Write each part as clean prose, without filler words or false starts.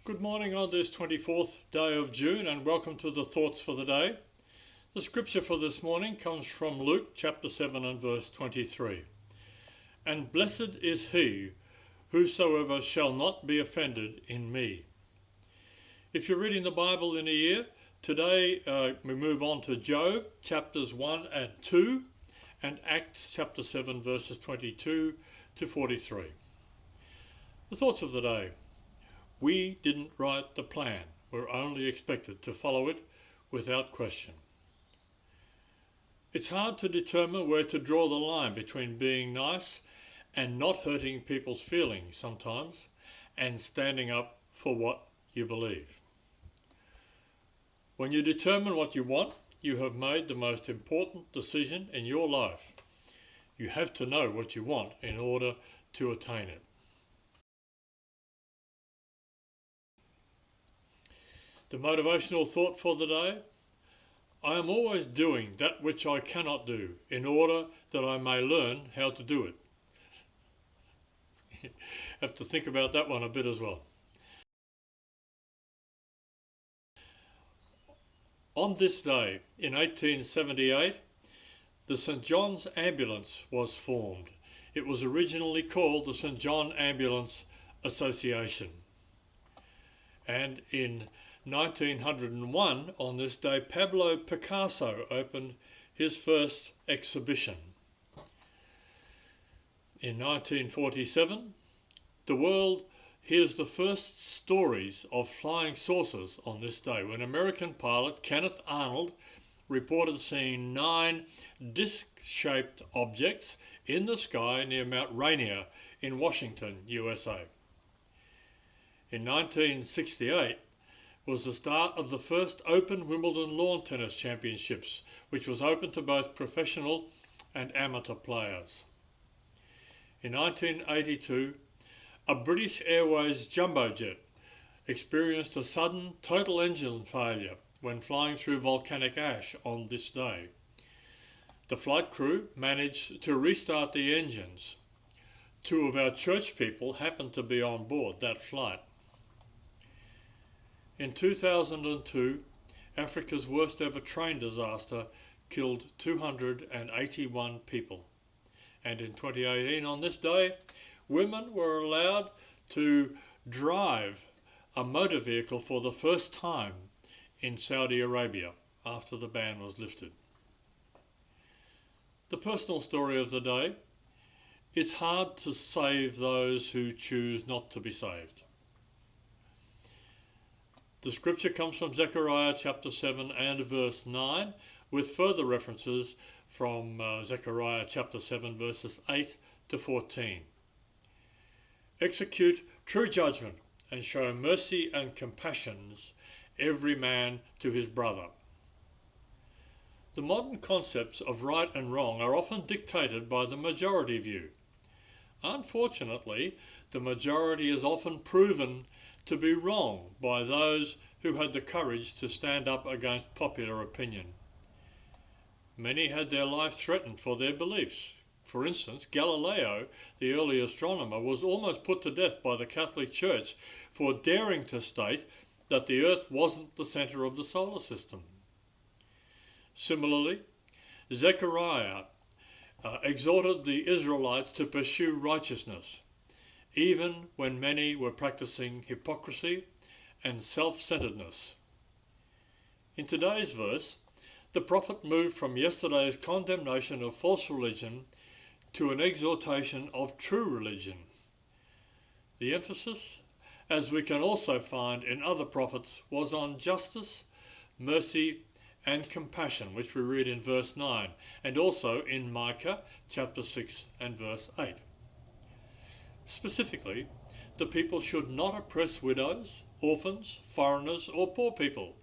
Good morning on this 24th day of June, and welcome to the Thoughts for the Day. The scripture for this morning comes from Luke chapter 7 and verse 23. And blessed is he whosoever shall not be offended in me. If you're reading the Bible in a year, today we move on to Job chapters 1 and 2 and Acts chapter 7 verses 22 to 43. The thoughts of the day. We didn't write the plan. We're only expected to follow it without question. It's hard to determine where to draw the line between being nice and not hurting people's feelings sometimes, and standing up for what you believe. When you determine what you want, you have made the most important decision in your life. You have to know what you want in order to attain it. The motivational thought for the day: I am always doing that which I cannot do in order that I may learn how to do it. Have to think about that one a bit as well. On this day in 1878, the St. John's Ambulance was formed. It was originally called the St. John Ambulance Association. And in 1901, on this day, Pablo Picasso opened his first exhibition. In 1947, the world hears the first stories of flying saucers on this day, when American pilot Kenneth Arnold reported seeing 9 disc-shaped objects in the sky near Mount Rainier in Washington, USA. In 1968, was the start of the first Open Wimbledon Lawn Tennis Championships, which was open to both professional and amateur players. In 1982, a British Airways jumbo jet experienced a sudden total engine failure when flying through volcanic ash on this day. The flight crew managed to restart the engines. 2 of our church people happened to be on board that flight. In 2002, Africa's worst ever train disaster killed 281 people. And in 2018, on this day, women were allowed to drive a motor vehicle for the first time in Saudi Arabia after the ban was lifted. The personal story of the day: it's hard to save those who choose not to be saved. The scripture comes from Zechariah chapter 7 and verse 9, with further references from Zechariah chapter 7 verses 8 to 14. Execute true judgment and show mercy and compassions every man to his brother. The modern concepts of right and wrong are often dictated by the majority view. Unfortunately, the majority is often proven to be wrong by those who had the courage to stand up against popular opinion. Many had their life threatened for their beliefs. For instance, Galileo, the early astronomer, was almost put to death by the Catholic Church for daring to state that the Earth wasn't the centre of the solar system. Similarly, Zechariah exhorted the Israelites to pursue righteousness, even when many were practicing hypocrisy and self-centeredness. In today's verse, the prophet moved from yesterday's condemnation of false religion to an exhortation of true religion. The emphasis, as we can also find in other prophets, was on justice, mercy, and compassion, which we read in verse 9, and also in Micah chapter 6 and verse 8. Specifically, the people should not oppress widows, orphans, foreigners, or poor people,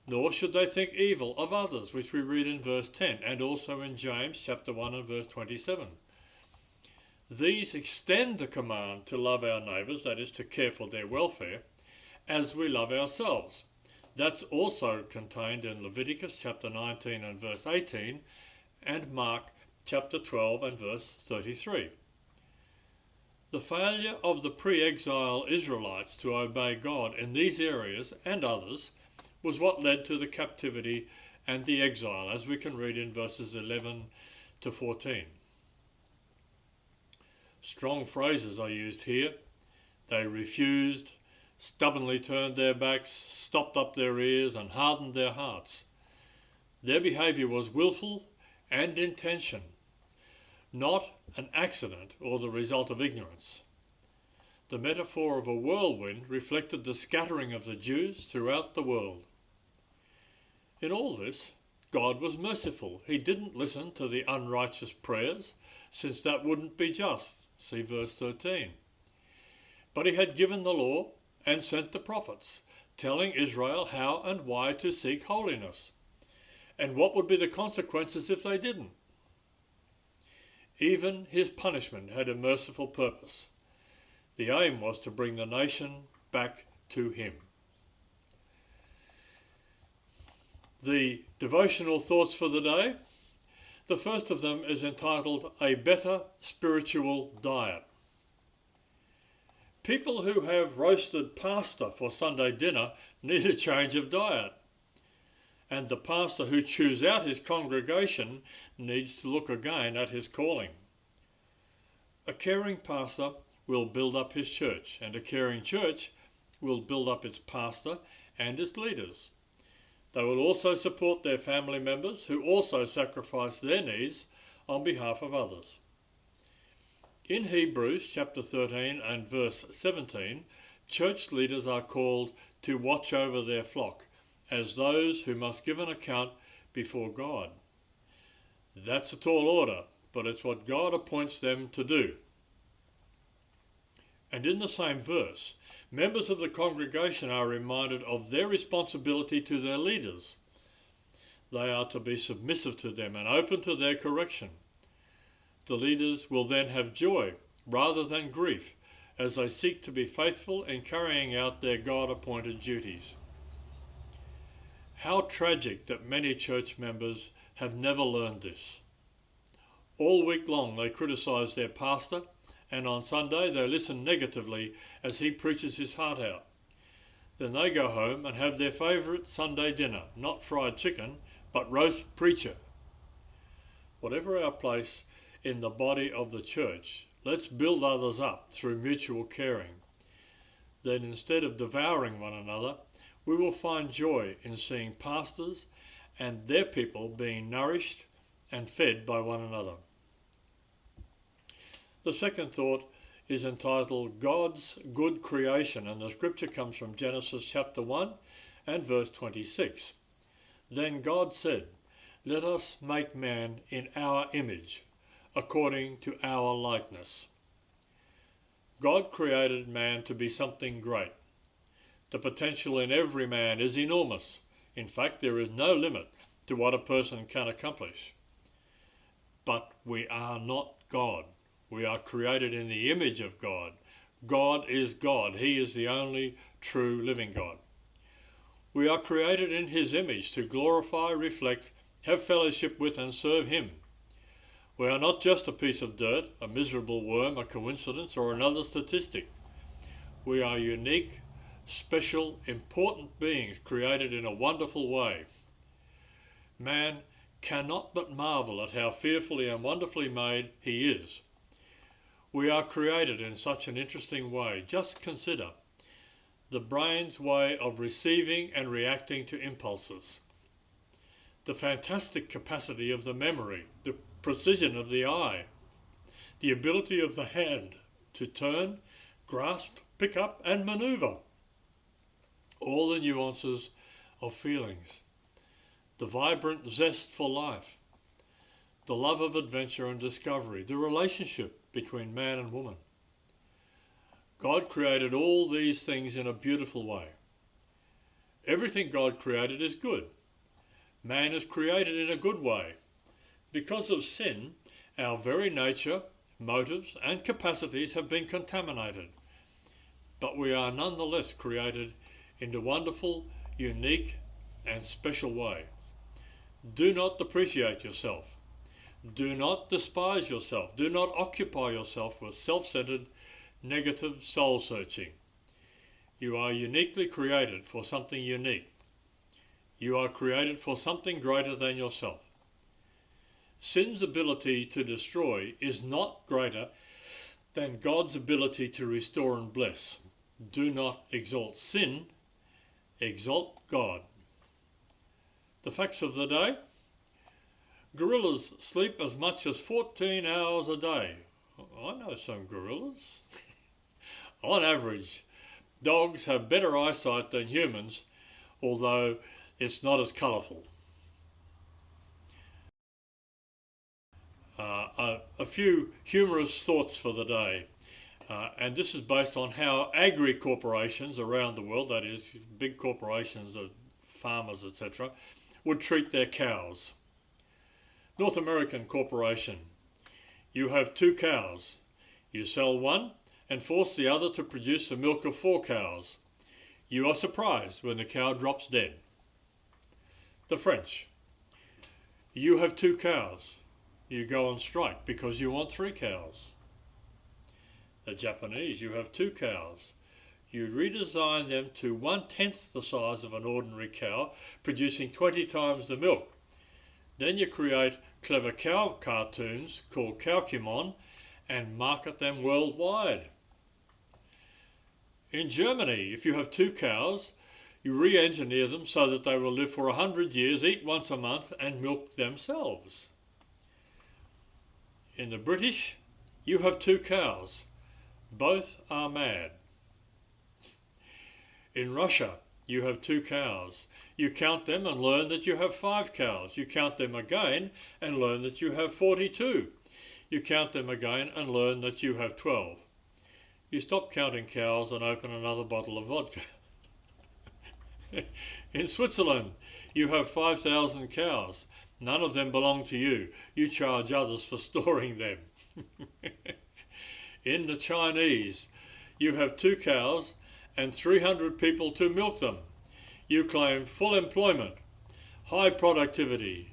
nor should they think evil of others, which we read in verse 10, and also in James chapter 1 and verse 27. These extend the command to love our neighbours, that is, to care for their welfare, as we love ourselves. That's also contained in Leviticus chapter 19 and verse 18, and Mark chapter 12 and verse 33. The failure of the pre-exile Israelites to obey God in these areas and others was what led to the captivity and the exile, as we can read in verses 11 to 14. Strong phrases are used here. They refused, stubbornly turned their backs, stopped up their ears, and hardened their hearts. Their behaviour was willful and intention, not an accident or the result of ignorance. The metaphor of a whirlwind reflected the scattering of the Jews throughout the world. In all this, God was merciful. He didn't listen to the unrighteous prayers, since that wouldn't be just. See verse 13. But he had given the law and sent the prophets, telling Israel how and why to seek holiness, and what would be the consequences if they didn't. Even his punishment had a merciful purpose. The aim was to bring the nation back to him. The devotional thoughts for the day. The first of them is entitled A Better Spiritual Diet. People who have roasted pasta for Sunday dinner need a change of diet. And the pastor who chews out his congregation needs to look again at his calling. A caring pastor will build up his church, and a caring church will build up its pastor and its leaders. They will also support their family members who also sacrifice their needs on behalf of others. In Hebrews chapter 13 and verse 17, church leaders are called to watch over their flock as those who must give an account before God. That's a tall order, but it's what God appoints them to do. And in the same verse, members of the congregation are reminded of their responsibility to their leaders. They are to be submissive to them and open to their correction. The leaders will then have joy rather than grief as they seek to be faithful in carrying out their God-appointed duties. How tragic that many church members have never learned this. All week long they criticise their pastor, and on Sunday they listen negatively as he preaches his heart out. Then they go home and have their favourite Sunday dinner, not fried chicken, but roast preacher. Whatever our place in the body of the church, let's build others up through mutual caring. Then instead of devouring one another, we will find joy in seeing pastors and their people being nourished and fed by one another. The second thought is entitled God's Good Creation, and the scripture comes from Genesis chapter 1 and verse 26. Then God said, "Let us make man in our image, according to our likeness." God created man to be something great. The potential in every man is enormous. In fact, there is no limit to what a person can accomplish. But we are not God. We are created in the image of God. God is God. He is the only true living God. We are created in his image to glorify, reflect, have fellowship with and serve him. We are not just a piece of dirt, a miserable worm, a coincidence, or another statistic. We are unique, special, important beings created in a wonderful way. Man cannot but marvel at how fearfully and wonderfully made he is. We are created in such an interesting way. Just consider the brain's way of receiving and reacting to impulses, the fantastic capacity of the memory, the precision of the eye, the ability of the hand to turn, grasp, pick up and maneuver, all the nuances of feelings, the vibrant zest for life, the love of adventure and discovery, the relationship between man and woman. God created all these things in a beautiful way. Everything God created is good. Man is created in a good way. Because of sin, our very nature, motives and capacities have been contaminated. But we are nonetheless created in a wonderful, unique and special way. Do not depreciate yourself. Do not despise yourself. Do not occupy yourself with self-centered, negative soul searching. You are uniquely created for something unique. You are created for something greater than yourself. Sin's ability to destroy is not greater than God's ability to restore and bless. Do not exalt sin, exalt God. The facts of the day. Gorillas sleep as much as 14 hours a day. I know some gorillas. On average, dogs have better eyesight than humans, although it's not as colourful. A few humorous thoughts for the day. And this is based on how agri-corporations around the world, that is, big corporations, farmers, etc., would treat their cows. North American corporation. You have 2 cows. You sell one and force the other to produce the milk of 4 cows. You are surprised when the cow drops dead. The French. You have 2 cows. You go on strike because you want 3 cows. The Japanese. You have 2 cows. You redesign them to 1/10 the size of an ordinary cow, producing 20 times the milk. Then you create clever cow cartoons called Cowkimon and market them worldwide. In Germany, if you have 2 cows, you re-engineer them so that they will live for 100 years, eat once a month and milk themselves. In the British, you have 2 cows. Both are mad. In Russia, you have 2 cows. You count them and learn that you have 5 cows. You count them again and learn that you have 42. You count them again and learn that you have 12. You stop counting cows and open another bottle of vodka. In Switzerland, you have 5,000 cows. None of them belong to you. You charge others for storing them. In the Chinese, you have 2 cows and 300 people to milk them. You claim full employment, high productivity,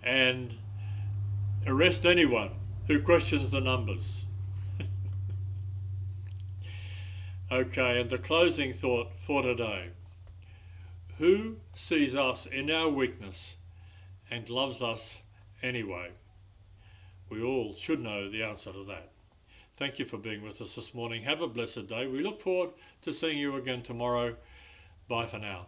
and arrest anyone who questions the numbers. Okay, and the closing thought for today. Who sees us in our weakness and loves us anyway? We all should know the answer to that. Thank you for being with us this morning. Have a blessed day. We look forward to seeing you again tomorrow. Bye for now.